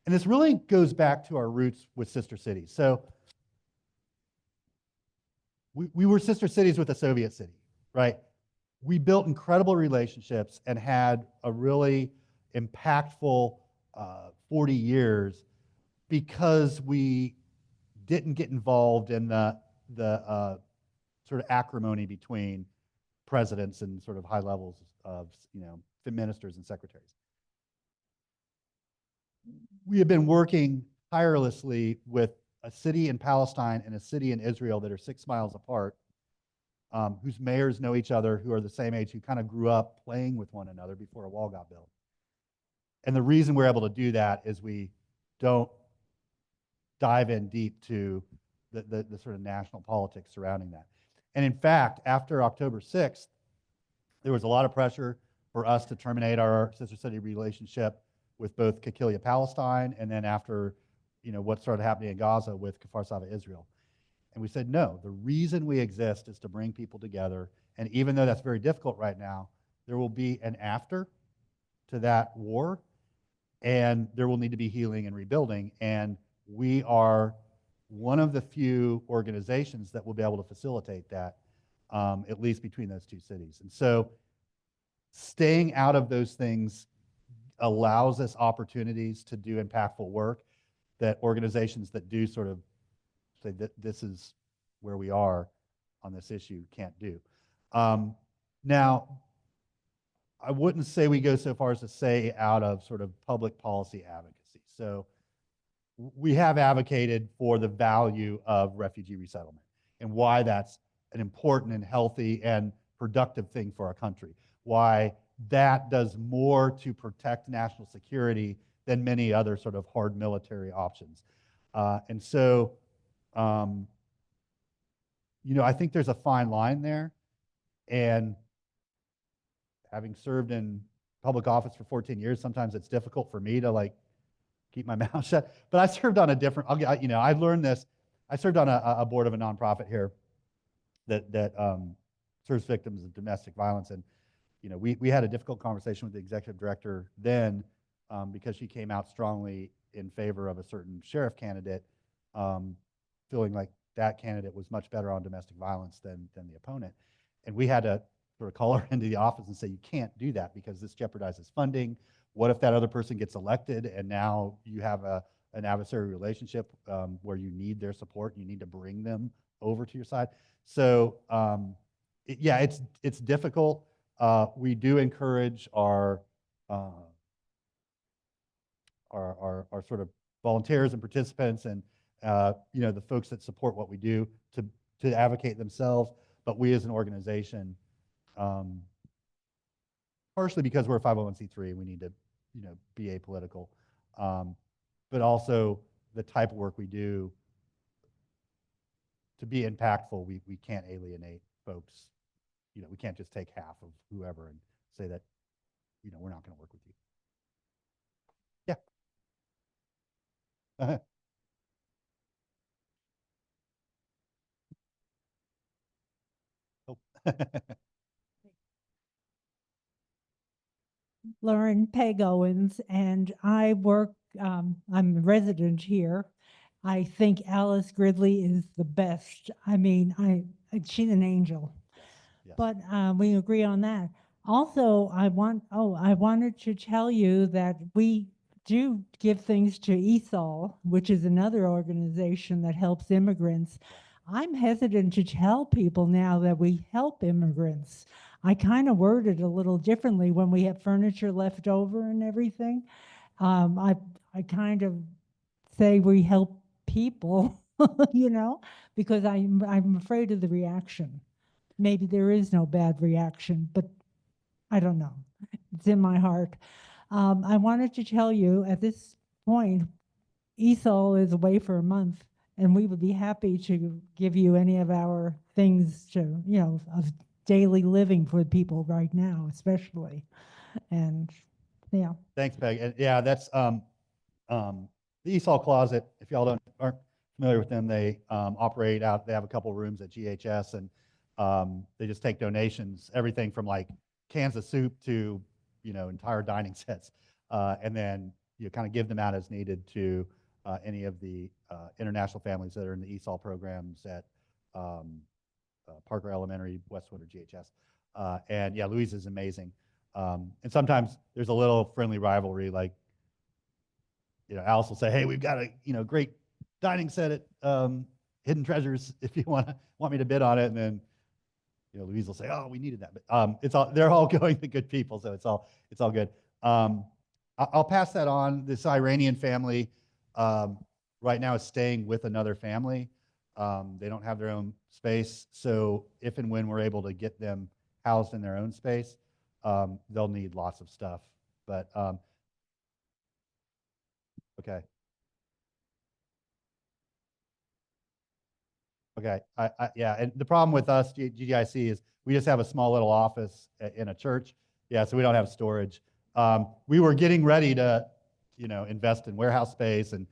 S2: And this really goes back to our roots with sister cities. So we were sister cities with a Soviet city, right? we built incredible relationships and had a really impactful 40 years because we didn't get involved in the sort of acrimony between presidents and sort of high levels of, ministers and secretaries. We have been working tirelessly with a city in Palestine and a city in Israel that are 6 miles apart, whose mayors know each other, who are the same age, who kind of grew up playing with one another before a wall got built. And the reason we're able to do that is we don't dive in deep to the sort of national politics surrounding that. And in fact, after October 6th, there was a lot of pressure for us to terminate our sister city relationship with both Kikilia, Palestine, and then after, what started happening in Gaza with Kfar Sava, Israel. And we said, no, the reason we exist is to bring people together. And even though that's very difficult right now, there will be an after to that war, and there will need to be healing and rebuilding. And we are one of the few organizations that will be able to facilitate that, at least between those two cities. And so staying out of those things allows us opportunities to do impactful work that organizations that do sort of say that this is where we are on this issue can't do. Now, I wouldn't say we go so far as to say out of sort of public policy advocacy. So we have advocated for the value of refugee resettlement and why that's an important and healthy and productive thing for our country, why that does more to protect national security than many other sort of hard military options. And so, I think there's a fine line there. And having served in public office for 14 years, sometimes it's difficult for me to keep my mouth shut. But I served on a different, I learned this. I served on a board of a nonprofit here that serves victims of domestic violence. And, we had a difficult conversation with the executive director then because she came out strongly in favor of a certain sheriff candidate, feeling like that candidate was much better on domestic violence than the opponent. And we had to sort of call her into the office and say, you can't do that because this jeopardizes funding. What if that other person gets elected and now you have an adversary relationship where you need their support, you need to bring them over to your side? So it's difficult. We do encourage our sort of volunteers and participants and the folks that support what we do to advocate themselves. But we as an organization, partially because we're a 501c3 and we need to be apolitical, but also the type of work we do, to be impactful, we can't alienate folks. We can't just take half of whoever and say that we're not going to work with you. Yeah. Oh.
S5: Lauren Peg Owens, and I work, I'm a resident here. I think Alice Gridley is the best. I mean, she's an angel.
S2: Yes.
S5: But we agree on that. Also, I wanted to tell you that we do give things to ESOL, which is another organization that helps immigrants. I'm hesitant to tell people now that we help immigrants. I kind of word it a little differently when we have furniture left over and everything. I kind of say we help people, because I'm afraid of the reaction. Maybe there is no bad reaction, but I don't know. It's in my heart. I wanted to tell you at this point, ESOL is away for a month, and we would be happy to give you any of our things to, of daily living for people right now, especially. And yeah.
S2: Thanks, Peg. And yeah, that's the ESOL Closet. If y'all aren't familiar with them, they operate out. They have a couple rooms at GHS, and they just take donations, everything from cans of soup to entire dining sets, and then you kind of give them out as needed to any of the international families that are in the ESOL programs at Parker Elementary, Westwood, or GHS. And yeah, Louise is amazing. And sometimes there's a little friendly rivalry, like, Alice will say, hey, we've got a, great dining set at Hidden Treasures if you want me to bid on it. And then, Louise will say, oh, we needed that. But they're all going to good people. So it's all good. I'll pass that on. This Iranian family right now is staying with another family. They don't have their own space. So if and when we're able to get them housed in their own space, they'll need lots of stuff. But okay. Okay. Yeah. And the problem with us, GGIC, is we just have a small little office in a church. Yeah. So we don't have storage. We were getting ready to, invest in warehouse space and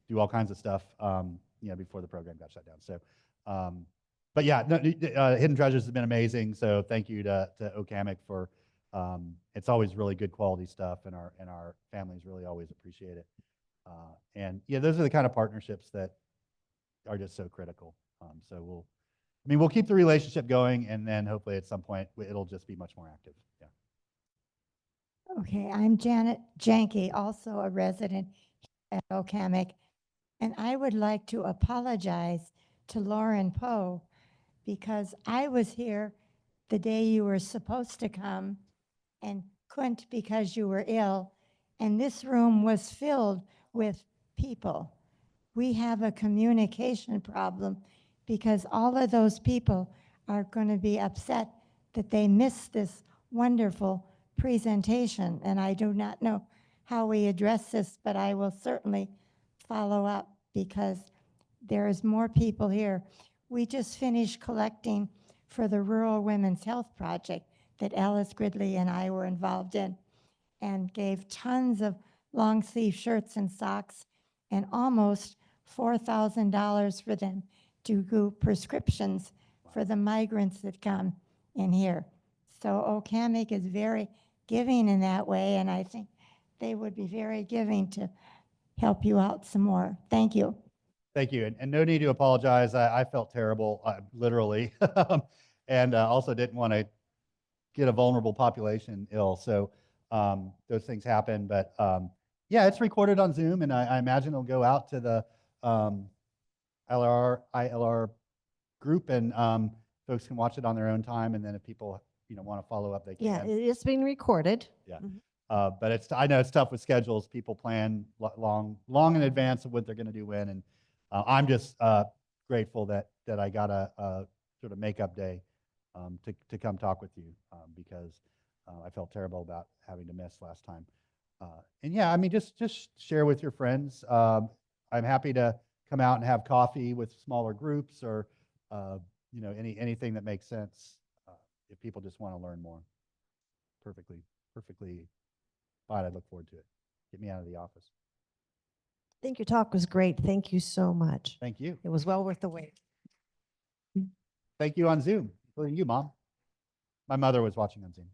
S2: do all kinds of stuff, before the program got shut down. So, but yeah, no, Hidden Treasures has been amazing. So thank you to OCAMIC for, it's always really good quality stuff, and our families really always appreciate it. And yeah, those are the kind of partnerships that are just so critical. So we'll keep the relationship going, and then hopefully at some point it'll just be much more active. Yeah.
S6: Okay, I'm Janet Janke, also a resident at OCAMIC, and I would like to apologize to Lauren Poe because I was here the day you were supposed to come and couldn't because you were ill, and this room was filled with people. We have a communication problem because all of those people are going to be upset that they missed this wonderful presentation, and I do not know how we address this, but I will certainly follow up because there is more people here. We just finished collecting for the Rural Women's Health Project that Alice Gridley and I were involved in, and gave tons of long sleeve shirts and socks and almost $4,000 for them to do prescriptions for the migrants that come in here. So OCAMIC is very giving in that way, and I think they would be very giving to help you out some more. Thank you.
S2: Thank you. And no need to apologize. I felt terrible, literally, and also didn't want to get a vulnerable population ill. So those things happen. But yeah, it's recorded on Zoom, and I imagine it'll go out to the ILR group, and folks can watch it on their own time. And then if people want to follow up, they can.
S1: Yeah, it is being recorded.
S2: Yeah.
S1: Mhm.
S2: But I know it's tough with schedules. People plan long in advance of what they're going to do when. And I'm just grateful that I got a sort of makeup day to come talk with you because I felt terrible about having to miss last time. And yeah, I mean, just share with your friends. I'm happy to come out and have coffee with smaller groups, or anything that makes sense if people just want to learn more. Perfectly fine. I look forward to it. Get me out of the office.
S1: I think your talk was great. Thank you so much.
S2: Thank you.
S1: It was well worth the wait.
S2: Thank you on Zoom, including you, Mom. My mother was watching on Zoom.